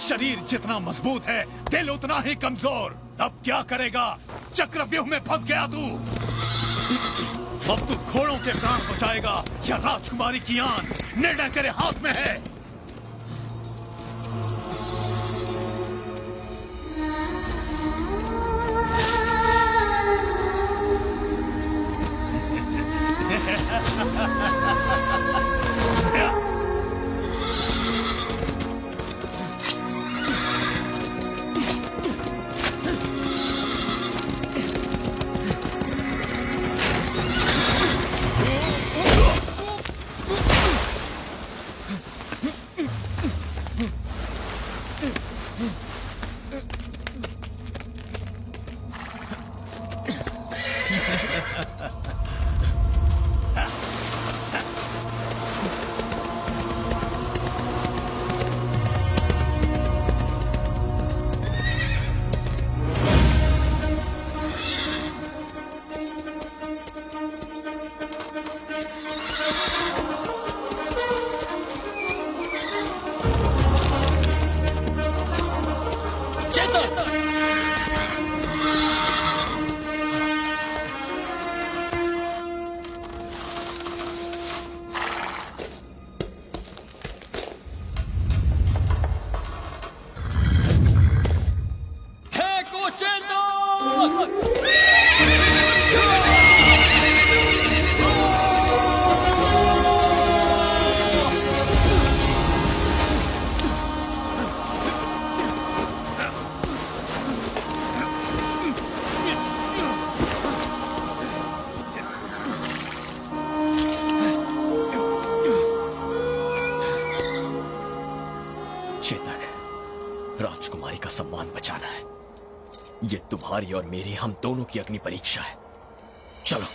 शरीर जितना मजबूत है, दिल उतना ही कमजोर। अब क्या करेगा? चक्रव्यूह में फंस गया तू। अब तू घोड़ों के प्राण बचाएगा या राजकुमारी की आन? निर्णय तेरे हाथ में है। राजकुमारी का सम्मान बचाना है। ये तुम्हारी और मेरी, हम दोनों की अग्नि परीक्षा है। चलो।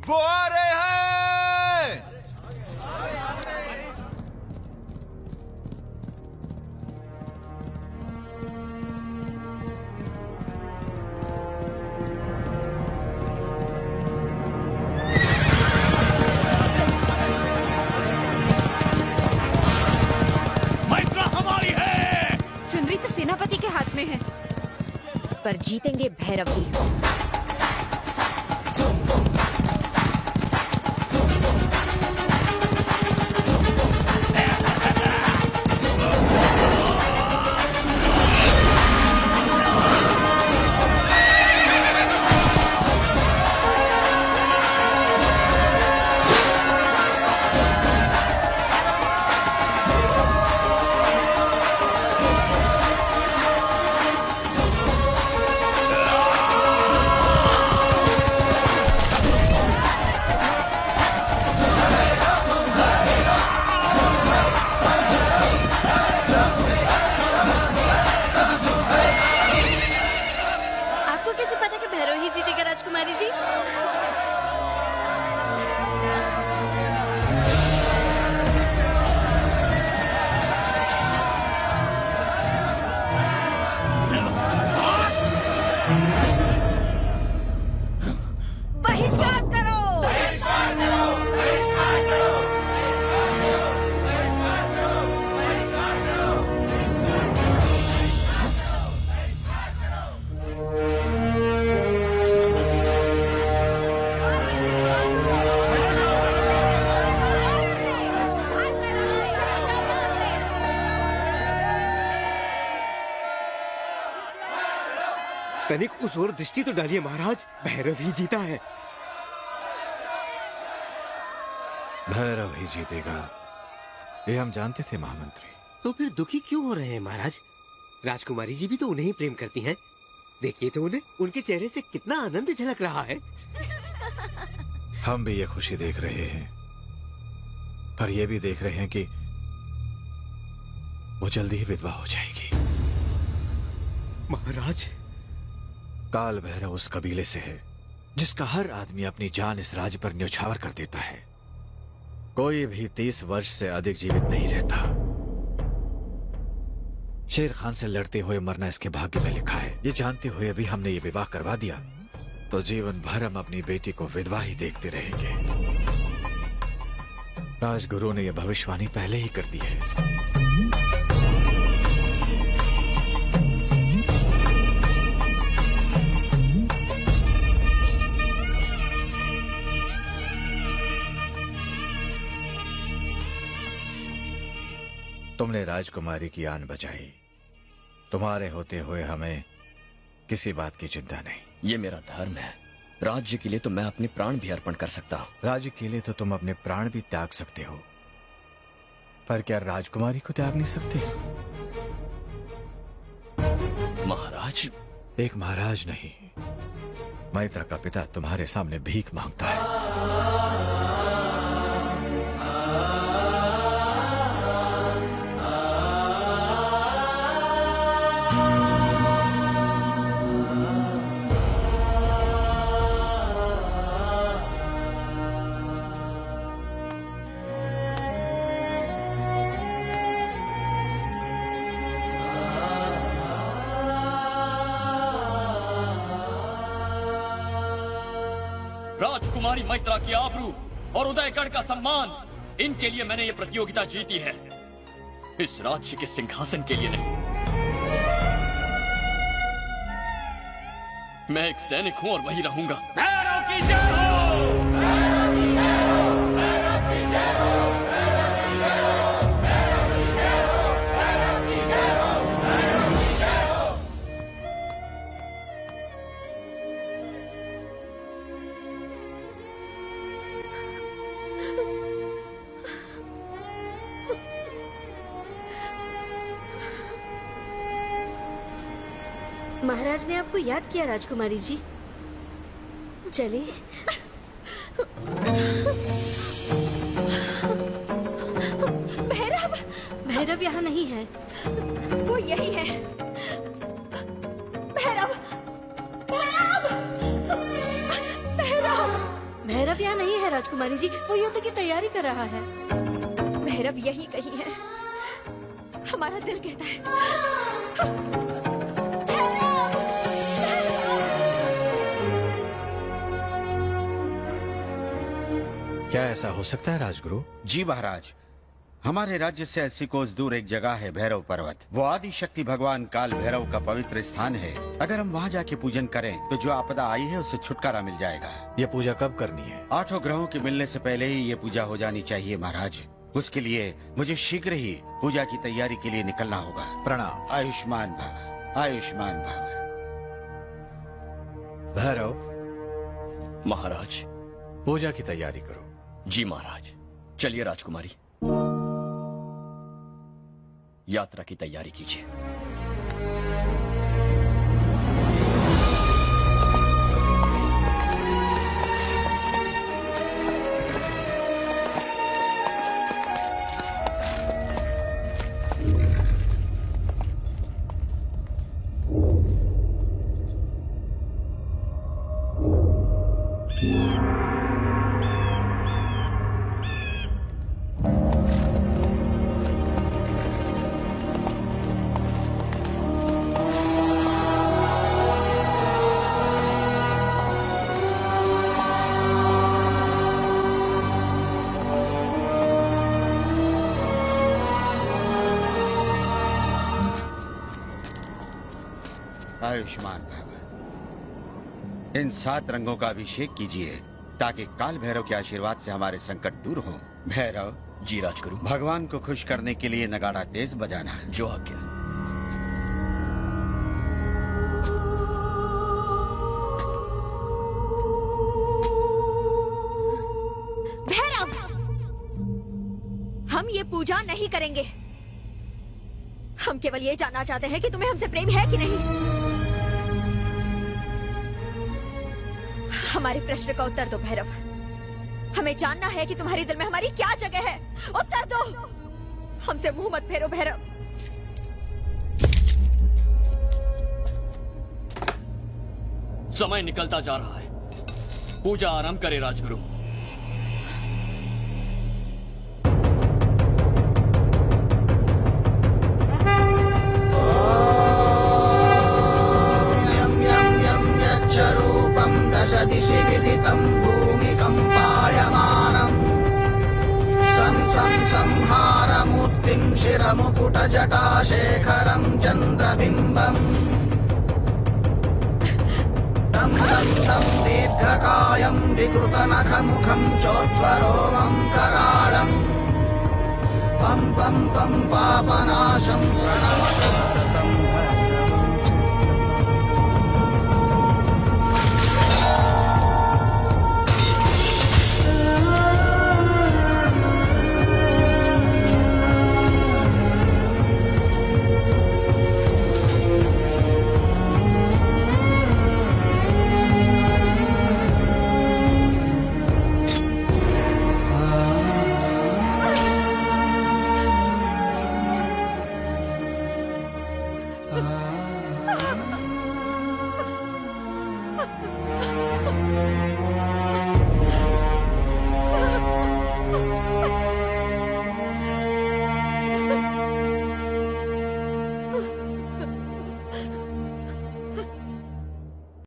वो आ रहे हैं। मैत्रा हमारी है। चुनरी तो सेनापति के हाथ में है, पर जीतेंगे भैरव ही। राजकुमारी जी, बहिष्कार करो। तनिक उस ओर दृष्टि तो डालिए महाराज, भैरव ही जीता है। भैरव ही जीतेगा, ये हम जानते थे महामंत्री। तो फिर दुखी क्यों हो रहे हैं महाराज? राजकुमारी जी भी तो उन्हें ही प्रेम करती हैं। देखिए तो उन्हें, उनके चेहरे से कितना आनंद झलक रहा है। हम भी ये खुशी देख रहे हैं, पर ये भी देख रहे हैं कि वो जल्दी ही विधवा हो जाएगी। महाराज, काल भैरव उस कबीले से है जिसका हर आदमी अपनी जान इस राज्य पर न्यौछावर कर देता है। कोई भी 30 वर्ष से अधिक जीवित नहीं रहता। शेर खान से लड़ते हुए मरना इसके भाग्य में लिखा है। ये जानते हुए भी हमने ये विवाह करवा दिया तो जीवन भर हम अपनी बेटी को विधवा ही देखते रहेंगे। राजगुरु ने यह भविष्यवाणी पहले ही कर दी है। तुमने राजकुमारी की आन बचाई। तुम्हारे होते हुए हमें किसी बात की चिंता नहीं। ये मेरा धर्म है। राज्य के लिए तो मैं अपने प्राण भी अर्पण कर सकता हूँ। राज्य के लिए तो तुम अपने प्राण भी त्याग सकते हो, पर क्या राजकुमारी को त्याग नहीं सकते? महाराज, एक महाराज नहीं, मैत्रा का पिता तुम्हारे सामने भीख मांगता है। राजकुमारी मैत्रा की आबरू और उदयगढ़ का सम्मान, इनके लिए मैंने ये प्रतियोगिता जीती है, इस राज्य के सिंहासन के लिए नहीं। मैं एक सैनिक हूं और वही रहूंगा। भैरव की जय हो! भैरव की जय हो! भैरव की जय हो! भैरव की जय हो! भैरव की जय हो! भैरव की जय हो! भैरव की जय हो! महाराज ने आपको याद किया राजकुमारी जी। चलिए। भैरव! भैरव यहाँ नहीं है। वो यही है। भैरव! भैरव! भैरव! भैरव यहाँ नहीं है राजकुमारी जी, वो युद्ध की तैयारी कर रहा है। भैरव यही कहीं है, हमारा दिल कहता है। क्या ऐसा हो सकता है राजगुरु? जी महाराज, हमारे राज्य से 80 कोस दूर एक जगह है भैरव पर्वत। वो आदि शक्ति भगवान काल भैरव का पवित्र स्थान है। अगर हम वहाँ जाके पूजन करें तो जो आपदा आई है उससे छुटकारा मिल जाएगा। ये पूजा कब करनी है? 8 ग्रहों के मिलने से पहले ही ये पूजा हो जानी चाहिए महाराज। उसके लिए मुझे शीघ्र ही पूजा की तैयारी के लिए निकलना होगा। प्रणाम। आयुष्मान भव, आयुष्मान भव। भैरव, महाराज। पूजा की तैयारी करो। जी महाराज। चलिए राजकुमारी, यात्रा की तैयारी कीजिए। आयुष्मान भव। इन 7 रंगों का अभिषेक कीजिए ताकि काल भैरव के आशीर्वाद से हमारे संकट दूर हों। भैरव। जी राजगुरु। भगवान को खुश करने के लिए नगाड़ा तेज बजाना। जो आज्ञा। भैरव! हम ये पूजा नहीं करेंगे। हम केवल ये जानना चाहते हैं कि तुम्हें हमसे प्रेम है कि नहीं। हमारे प्रश्न का उत्तर दो भैरव। हमें जानना है कि तुम्हारे दिल में हमारी क्या जगह है। उत्तर दो। हमसे मुंह मत फेरो भैरव। समय निकलता जा रहा है, पूजा आरंभ करे राजगुरु। रूपम दश दिशि विदितं भूमिकम्पायमानम् संहारमूर्तिं शिरमुकुटजटाशेखरं चन्द्रबिम्बम् दं दीर्घकायं विकृतनखमुखं चोद्वरोमं कराळम् पं पं पं पापनाशं प्रणव